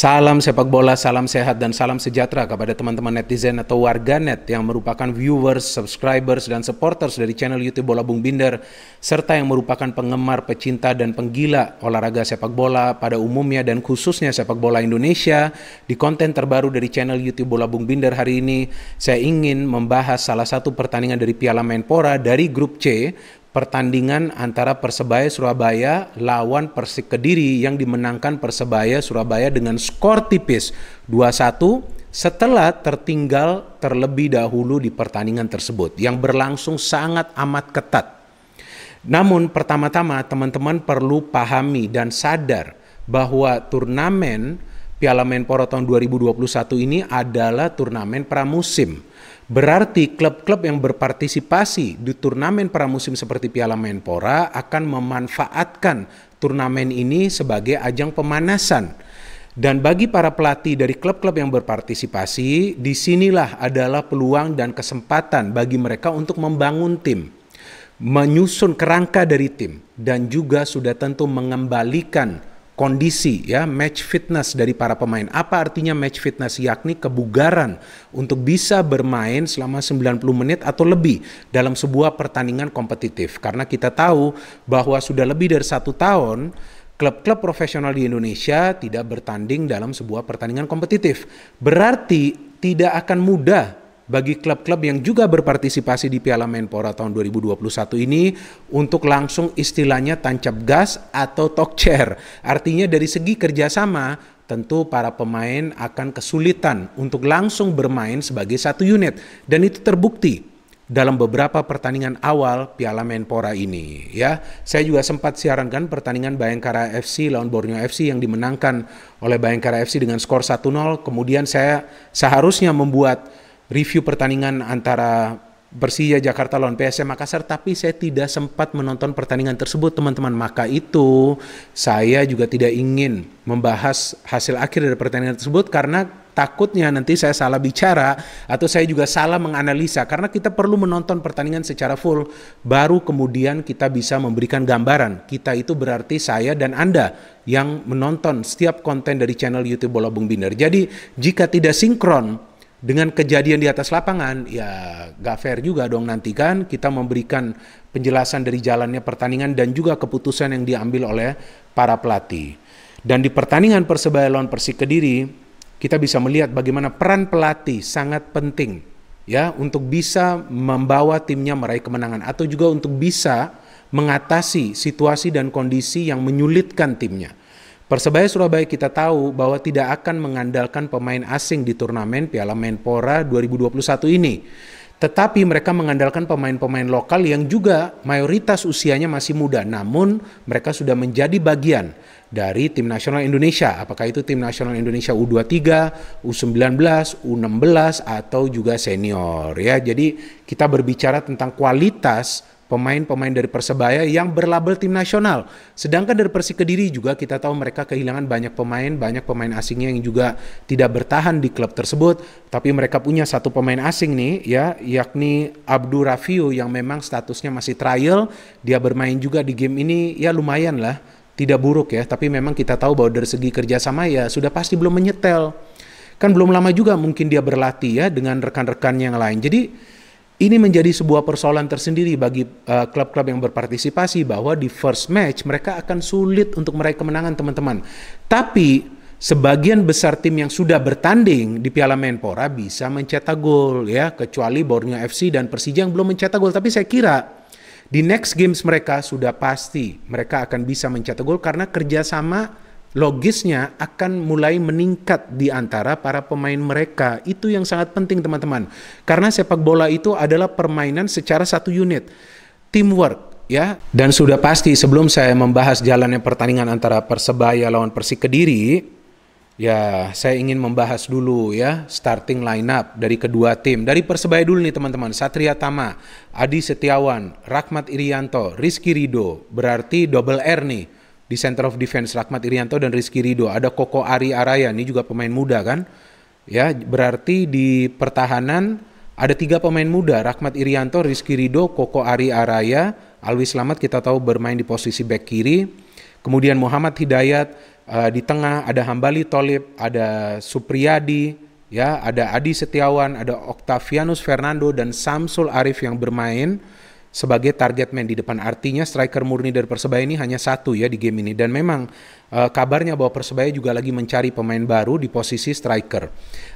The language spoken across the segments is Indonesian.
Salam sepak bola, salam sehat, dan salam sejahtera kepada teman-teman netizen atau warganet yang merupakan viewers, subscribers, dan supporters dari channel YouTube Bola Bung Binder, serta yang merupakan penggemar, pecinta, dan penggila olahraga sepak bola pada umumnya dan khususnya sepak bola Indonesia. Di konten terbaru dari channel YouTube Bola Bung Binder hari ini, saya ingin membahas salah satu pertandingan dari Piala Menpora dari grup C, pertandingan antara Persebaya Surabaya lawan Persik Kediri yang dimenangkan Persebaya Surabaya dengan skor tipis 2-1 setelah tertinggal terlebih dahulu di pertandingan tersebut yang berlangsung sangat amat ketat. Namun pertama-tama teman-teman perlu pahami dan sadar bahwa turnamen Piala Menpora tahun 2021 ini adalah turnamen pramusim. Berarti klub-klub yang berpartisipasi di turnamen pramusim seperti Piala Menpora akan memanfaatkan turnamen ini sebagai ajang pemanasan. Dan bagi para pelatih dari klub-klub yang berpartisipasi, disinilah adalah peluang dan kesempatan bagi mereka untuk membangun tim, menyusun kerangka dari tim, dan juga sudah tentu mengembalikan kondisi ya match fitness dari para pemain. Apa artinya match fitness? Yakni kebugaran untuk bisa bermain selama 90 menit atau lebih dalam sebuah pertandingan kompetitif. Karena kita tahu bahwa sudah lebih dari 1 tahun klub-klub profesional di Indonesia tidak bertanding dalam sebuah pertandingan kompetitif. Berarti tidak akan mudah bagi klub-klub yang juga berpartisipasi di Piala Menpora tahun 2021 ini untuk langsung istilahnya tancap gas atau talk chair. Artinya dari segi kerjasama tentu para pemain akan kesulitan untuk langsung bermain sebagai satu unit. Dan itu terbukti dalam beberapa pertandingan awal Piala Menpora ini ya. Saya juga sempat siarankan pertandingan Bayangkara FC lawan Borneo FC yang dimenangkan oleh Bayangkara FC dengan skor 1-0. Kemudian saya seharusnya membuat review pertandingan antara Persija Jakarta lawan PSM Makassar, tapi saya tidak sempat menonton pertandingan tersebut, teman-teman. Maka itu saya juga tidak ingin membahas hasil akhir dari pertandingan tersebut karena takutnya nanti saya salah bicara atau saya juga salah menganalisa, karena kita perlu menonton pertandingan secara full baru kemudian kita bisa memberikan gambaran. Kita itu berarti saya dan Anda yang menonton setiap konten dari channel YouTube Bola Bung Binder. Jadi jika tidak sinkron dengan kejadian di atas lapangan, ya gak fair juga dong nanti kan kita memberikan penjelasan dari jalannya pertandingan dan juga keputusan yang diambil oleh para pelatih. Dan di pertandingan Persebaya lawan Persik Kediri, kita bisa melihat bagaimana peran pelatih sangat penting ya untuk bisa membawa timnya meraih kemenangan atau juga untuk bisa mengatasi situasi dan kondisi yang menyulitkan timnya. Persebaya Surabaya kita tahu bahwa tidak akan mengandalkan pemain asing di turnamen Piala Menpora 2021 ini. Tetapi mereka mengandalkan pemain-pemain lokal yang juga mayoritas usianya masih muda. Namun mereka sudah menjadi bagian dari tim nasional Indonesia. Apakah itu tim nasional Indonesia U23, U19, U16 atau juga senior ya. Jadi kita berbicara tentang kualitas pemain-pemain dari Persebaya yang berlabel tim nasional. Sedangkan dari Persik Kediri juga kita tahu mereka kehilangan banyak pemain asingnya yang juga tidak bertahan di klub tersebut. Tapi mereka punya satu pemain asing nih ya, yakni Abdur Rafiu yang memang statusnya masih trial. Dia bermain juga di game ini ya lumayan lah, tidak buruk ya. Tapi memang kita tahu bahwa dari segi kerjasama ya sudah pasti belum menyetel. Kan belum lama juga mungkin dia berlatih ya dengan rekan-rekan yang lain. Jadi ini menjadi sebuah persoalan tersendiri bagi klub-klub yang berpartisipasi bahwa di first match mereka akan sulit untuk meraih kemenangan, teman-teman. Tapi sebagian besar tim yang sudah bertanding di Piala Menpora bisa mencetak gol ya, kecuali Borneo FC dan Persija yang belum mencetak gol. Tapi saya kira di next games mereka sudah pasti mereka akan bisa mencetak gol karena kerjasama logisnya akan mulai meningkat di antara para pemain mereka. Itu yang sangat penting, teman-teman. Karena sepak bola itu adalah permainan secara satu unit, teamwork ya. Dan sudah pasti sebelum saya membahas jalannya pertandingan antara Persebaya lawan Persik Kediri, ya saya ingin membahas dulu ya starting line up dari kedua tim. Dari Persebaya dulu nih, teman-teman. Satria Tama, Adi Setiawan, Rahmat Irianto, Rizky Ridho. Berarti double R nih. Di center of defense Rahmat Irianto dan Rizky Ridho. Ada Koko Ari Araya, ini juga pemain muda kan. Ya, berarti di pertahanan ada 3 pemain muda, Rahmat Irianto, Rizky Ridho, Koko Ari Araya. Alwi Slamet kita tahu bermain di posisi back kiri. Kemudian Muhammad Hidayat, Di tengah ada Hambali Tholib, ada Supriyadi, ya, ada Adi Setiawan, ada Octavianus Fernando dan Samsul Arif yang bermain sebagai target man di depan. Artinya striker murni dari Persebaya ini hanya satu ya di game ini. Dan memang kabarnya bahwa Persebaya juga lagi mencari pemain baru di posisi striker.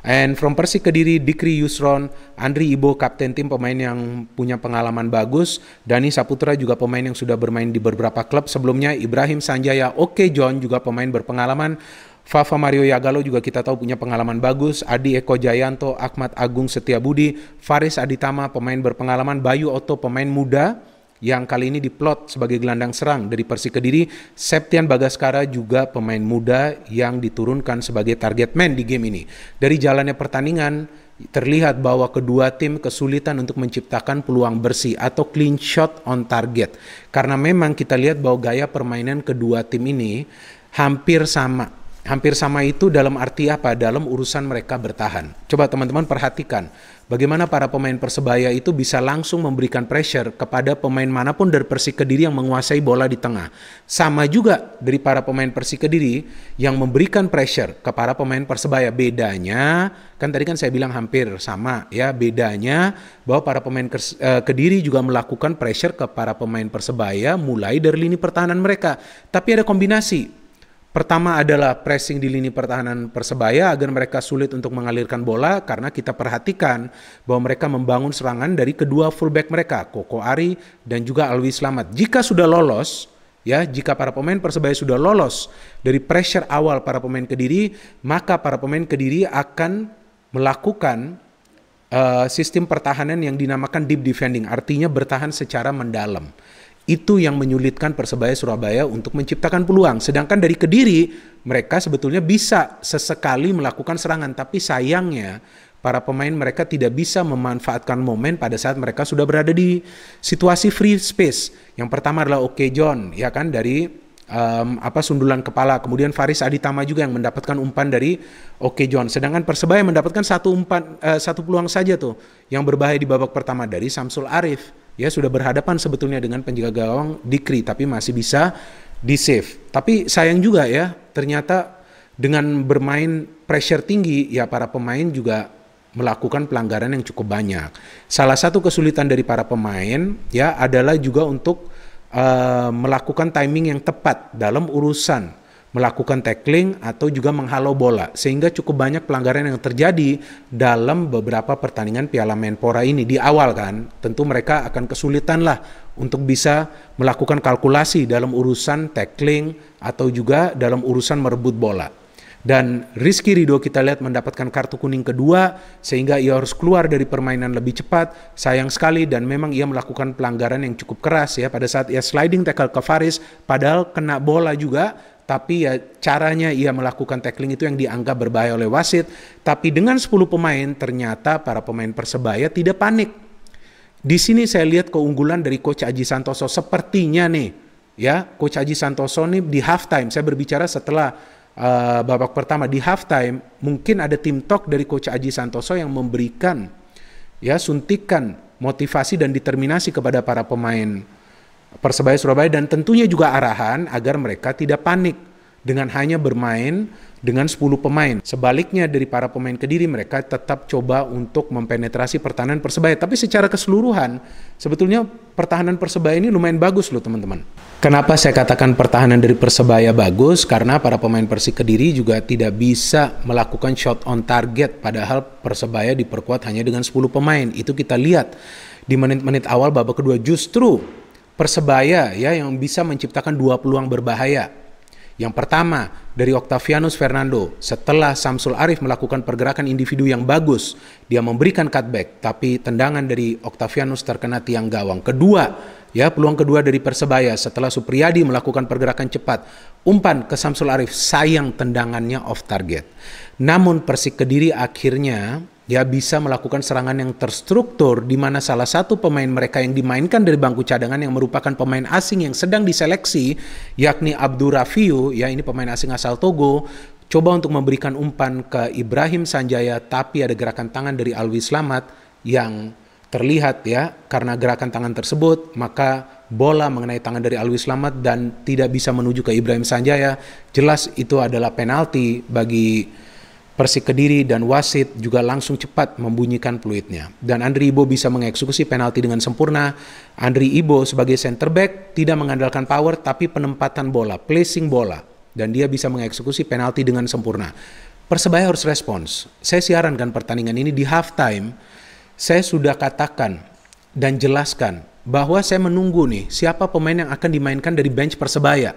And from Persik Kediri, Dikri Yusron, Andri Ibo, kapten tim, pemain yang punya pengalaman bagus. Dani Saputra juga pemain yang sudah bermain di beberapa klub sebelumnya. Ibrahim Sanjaya, Oke John juga pemain berpengalaman. Fafa Mario Yagalo juga kita tahu punya pengalaman bagus. Adi Eko Jayanto, Ahmad Agung Setiabudi, Faris Aditama pemain berpengalaman, Bayu Oto pemain muda yang kali ini diplot sebagai gelandang serang dari Persik Kediri. Septian Bagaskara juga pemain muda yang diturunkan sebagai target man di game ini. Dari jalannya pertandingan terlihat bahwa kedua tim kesulitan untuk menciptakan peluang bersih atau clean shot on target. Karena memang kita lihat bahwa gaya permainan kedua tim ini hampir sama. Hampir sama itu dalam arti apa? Dalam urusan mereka bertahan. Coba teman-teman perhatikan bagaimana para pemain Persebaya itu bisa langsung memberikan pressure kepada pemain manapun dari Persik Kediri yang menguasai bola di tengah. Sama juga dari para pemain Persik Kediri yang memberikan pressure ke para pemain Persebaya. Bedanya, kan tadi kan saya bilang hampir sama ya, bedanya bahwa para pemain Kediri juga melakukan pressure ke para pemain Persebaya mulai dari lini pertahanan mereka. Tapi ada kombinasi. Pertama adalah pressing di lini pertahanan Persebaya agar mereka sulit untuk mengalirkan bola, karena kita perhatikan bahwa mereka membangun serangan dari kedua fullback mereka, Koko Ari dan juga Alwi Slamet. Jika sudah lolos, ya, jika para pemain Persebaya sudah lolos dari pressure awal para pemain Kediri, maka para pemain Kediri akan melakukan sistem pertahanan yang dinamakan deep defending, artinya bertahan secara mendalam. Itu yang menyulitkan Persebaya Surabaya untuk menciptakan peluang. Sedangkan dari Kediri, mereka sebetulnya bisa sesekali melakukan serangan. Tapi sayangnya, para pemain mereka tidak bisa memanfaatkan momen pada saat mereka sudah berada di situasi free space. Yang pertama adalah Oke John, ya kan, dari sundulan kepala. Kemudian Faris Aditama juga yang mendapatkan umpan dari Oke John. Sedangkan Persebaya mendapatkan satu peluang saja tuh yang berbahaya di babak pertama dari Samsul Arif. Ya, sudah berhadapan sebetulnya dengan penjaga gawang Dikri, tapi masih bisa di-save. Tapi sayang juga ya, ternyata dengan bermain pressure tinggi, ya para pemain juga melakukan pelanggaran yang cukup banyak. Salah satu kesulitan dari para pemain ya adalah juga untuk melakukan timing yang tepat dalam urusan melakukan tackling atau juga menghalau bola, sehingga cukup banyak pelanggaran yang terjadi dalam beberapa pertandingan Piala Menpora ini. Di awal kan, tentu mereka akan kesulitan lah untuk bisa melakukan kalkulasi dalam urusan tackling atau juga dalam urusan merebut bola. Dan Rizky Ridho kita lihat mendapatkan kartu kuning kedua sehingga ia harus keluar dari permainan lebih cepat. Sayang sekali, dan memang ia melakukan pelanggaran yang cukup keras ya pada saat ia sliding tackle ke Faris, padahal kena bola juga, tapi ya caranya ia melakukan tackling itu yang dianggap berbahaya oleh wasit. Tapi dengan 10 pemain ternyata para pemain Persebaya tidak panik. Di sini saya lihat keunggulan dari Coach Aji Santoso sepertinya nih ya. Coach Aji Santoso nih di halftime, saya berbicara setelah babak pertama, di halftime mungkin ada tim talk dari Coach Aji Santoso yang memberikan ya suntikan motivasi dan determinasi kepada para pemain Persebaya Surabaya, dan tentunya juga arahan agar mereka tidak panik dengan hanya bermain dengan 10 pemain. Sebaliknya dari para pemain Kediri, mereka tetap coba untuk mempenetrasi pertahanan Persebaya. Tapi secara keseluruhan sebetulnya pertahanan Persebaya ini lumayan bagus loh teman-teman. Kenapa saya katakan pertahanan dari Persebaya bagus? Karena para pemain Persik Kediri juga tidak bisa melakukan shot on target, padahal Persebaya diperkuat hanya dengan 10 pemain. Itu kita lihat di menit-menit awal babak kedua, justru Persebaya ya yang bisa menciptakan 2 peluang berbahaya. Yang pertama dari Octavianus Fernando, setelah Samsul Arif melakukan pergerakan individu yang bagus, dia memberikan cutback, tapi tendangan dari Octavianus terkena tiang gawang. Kedua, ya peluang kedua dari Persebaya setelah Supriyadi melakukan pergerakan cepat, umpan ke Samsul Arif, sayang tendangannya off target. Namun Persik Kediri akhirnya ya bisa melakukan serangan yang terstruktur, di mana salah satu pemain mereka yang dimainkan dari bangku cadangan yang merupakan pemain asing yang sedang diseleksi, yakni Abdur Rafiu, ya ini pemain asing asal Togo, coba untuk memberikan umpan ke Ibrahim Sanjaya, tapi ada gerakan tangan dari Alwi Slamet yang terlihat ya, karena gerakan tangan tersebut maka bola mengenai tangan dari Alwi Slamet dan tidak bisa menuju ke Ibrahim Sanjaya. Jelas itu adalah penalti bagi Persik Kediri dan wasit juga langsung cepat membunyikan peluitnya. Dan Andri Ibo bisa mengeksekusi penalti dengan sempurna. Andri Ibo sebagai center back tidak mengandalkan power tapi penempatan bola, placing bola. Dan dia bisa mengeksekusi penalti dengan sempurna. Persebaya harus respons. Saya siarankan pertandingan ini di halftime. Saya sudah katakan dan jelaskan bahwa saya menunggu nih siapa pemain yang akan dimainkan dari bench Persebaya.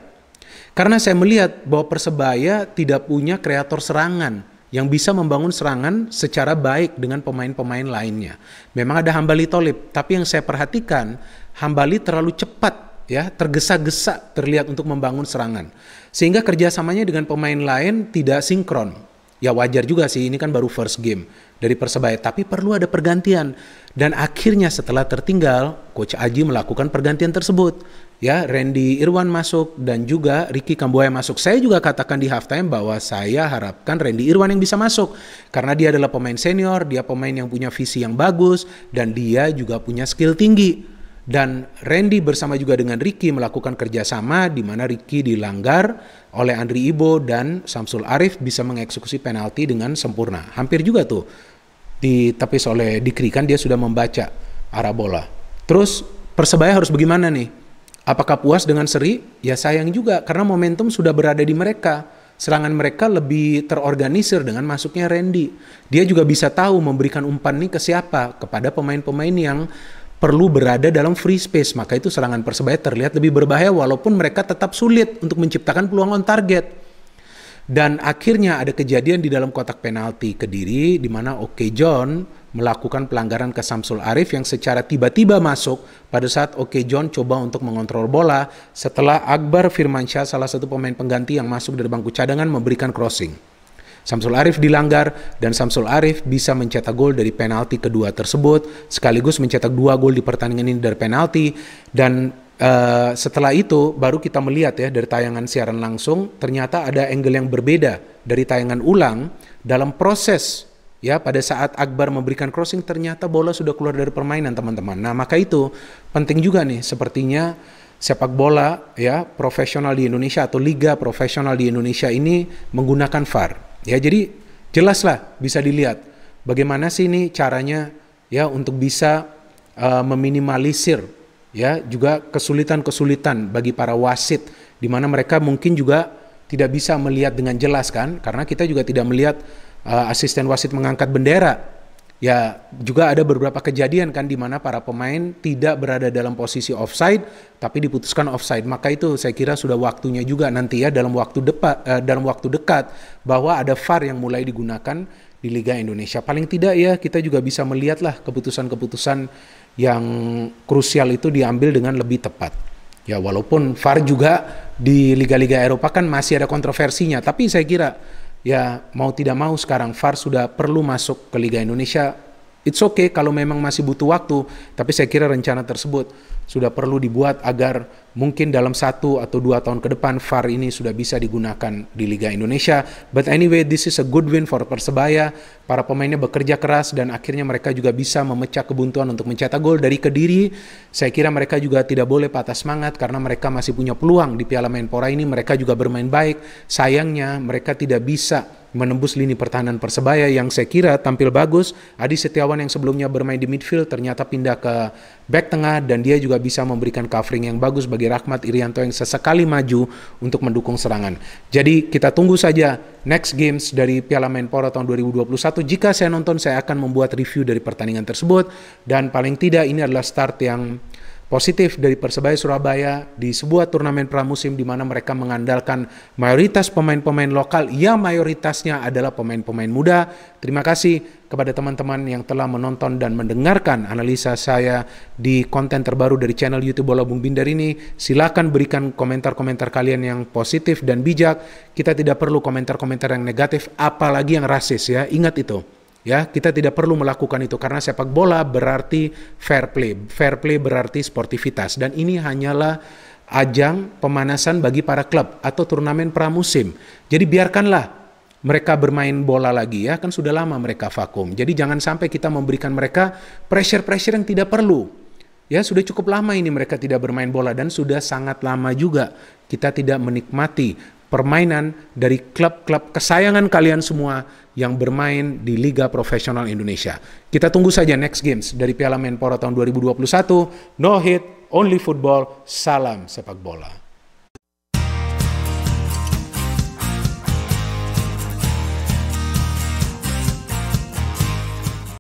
Karena saya melihat bahwa Persebaya tidak punya kreator serangan yang bisa membangun serangan secara baik dengan pemain-pemain lainnya. Memang ada Hambali Tholib, tapi yang saya perhatikan Hambali terlalu cepat, ya, tergesa-gesa terlihat untuk membangun serangan. Sehingga kerjasamanya dengan pemain lain tidak sinkron. Ya wajar juga sih, ini kan baru first game dari Persebaya, tapi perlu ada pergantian. Dan akhirnya setelah tertinggal, Coach Aji melakukan pergantian tersebut. Ya, Randy Irwan masuk dan juga Ricky Kambuaya masuk. Saya juga katakan di halftime bahwa saya harapkan Randy Irwan yang bisa masuk. Karena dia adalah pemain senior, dia pemain yang punya visi yang bagus, dan dia juga punya skill tinggi. Dan Randy bersama juga dengan Ricky melakukan kerjasama di mana Ricky dilanggar oleh Andri Ibo dan Samsul Arif bisa mengeksekusi penalti dengan sempurna. Hampir juga tuh ditepis oleh Dikri, kan dia sudah membaca arah bola. Terus Persebaya harus bagaimana nih? Apakah puas dengan seri? Ya sayang juga karena momentum sudah berada di mereka. Serangan mereka lebih terorganisir dengan masuknya Randy. Dia juga bisa tahu memberikan umpan nih ke siapa? Kepada pemain-pemain yang perlu berada dalam free space. Maka itu serangan Persebaya terlihat lebih berbahaya walaupun mereka tetap sulit untuk menciptakan peluang on target. Dan akhirnya ada kejadian di dalam kotak penalti Kediri di mana Oke John melakukan pelanggaran ke Samsul Arif yang secara tiba-tiba masuk pada saat Oke John coba untuk mengontrol bola setelah Akbar Firmansyah, salah satu pemain pengganti yang masuk dari bangku cadangan, memberikan crossing. Samsul Arif dilanggar dan Samsul Arif bisa mencetak gol dari penalti kedua tersebut sekaligus mencetak 2 gol di pertandingan ini dari penalti. Dan setelah itu baru kita melihat ya dari tayangan siaran langsung ternyata ada angle yang berbeda dari tayangan ulang dalam proses ya pada saat Akbar memberikan crossing ternyata bola sudah keluar dari permainan teman-teman. Nah maka itu penting juga nih sepertinya sepak bola ya profesional di Indonesia atau liga profesional di Indonesia ini menggunakan VAR ya. Jadi jelaslah bisa dilihat bagaimana sih ini caranya ya untuk bisa meminimalisir ya juga kesulitan-kesulitan bagi para wasit di mana mereka mungkin juga tidak bisa melihat dengan jelas kan karena kita juga tidak melihat asisten wasit mengangkat bendera. Ya juga ada beberapa kejadian kan di mana para pemain tidak berada dalam posisi offside tapi diputuskan offside. Maka itu saya kira sudah waktunya juga nanti ya dalam waktu dekat bahwa ada VAR yang mulai digunakan di Liga Indonesia. Paling tidak ya kita juga bisa melihatlah keputusan-keputusan yang krusial itu diambil dengan lebih tepat. Ya walaupun VAR juga di liga-liga Eropa kan masih ada kontroversinya, tapi saya kira ya mau tidak mau sekarang VAR sudah perlu masuk ke Liga Indonesia. It's okay kalau memang masih butuh waktu, tapi saya kira rencana tersebut sudah perlu dibuat agar mungkin dalam 1 atau 2 tahun ke depan VAR ini sudah bisa digunakan di Liga Indonesia. But anyway, this is a good win for Persebaya. Para pemainnya bekerja keras dan akhirnya mereka juga bisa memecah kebuntuan untuk mencetak gol dari Kediri. Saya kira mereka juga tidak boleh patah semangat karena mereka masih punya peluang di Piala Menpora ini. Mereka juga bermain baik. Sayangnya mereka tidak bisa menembus lini pertahanan Persebaya yang saya kira tampil bagus. Adi Setiawan yang sebelumnya bermain di midfield ternyata pindah ke back tengah dan dia juga bisa memberikan covering yang bagus bagi Rahmat Irianto yang sesekali maju untuk mendukung serangan. Jadi kita tunggu saja next games dari Piala Menpora tahun 2021. Jika saya nonton saya akan membuat review dari pertandingan tersebut dan paling tidak ini adalah start yang positif dari Persebaya Surabaya di sebuah turnamen pramusim di mana mereka mengandalkan mayoritas pemain-pemain lokal, ya mayoritasnya adalah pemain-pemain muda. Terima kasih kepada teman-teman yang telah menonton dan mendengarkan analisa saya di konten terbaru dari channel YouTube Bola Bung Binder ini. Silakan berikan komentar-komentar kalian yang positif dan bijak. Kita tidak perlu komentar-komentar yang negatif, apalagi yang rasis ya. Ingat itu. Ya, kita tidak perlu melakukan itu karena sepak bola berarti fair play. Fair play berarti sportivitas dan ini hanyalah ajang pemanasan bagi para klub atau turnamen pramusim. Jadi biarkanlah mereka bermain bola lagi ya, kan sudah lama mereka vakum. Jadi jangan sampai kita memberikan mereka pressure-pressure yang tidak perlu. Ya, sudah cukup lama ini mereka tidak bermain bola dan sudah sangat lama juga kita tidak menikmati permainan dari klub-klub kesayangan kalian semua yang bermain di Liga Profesional Indonesia. Kita tunggu saja next games dari Piala Menpora tahun 2021. No hit, only football. Salam sepak bola.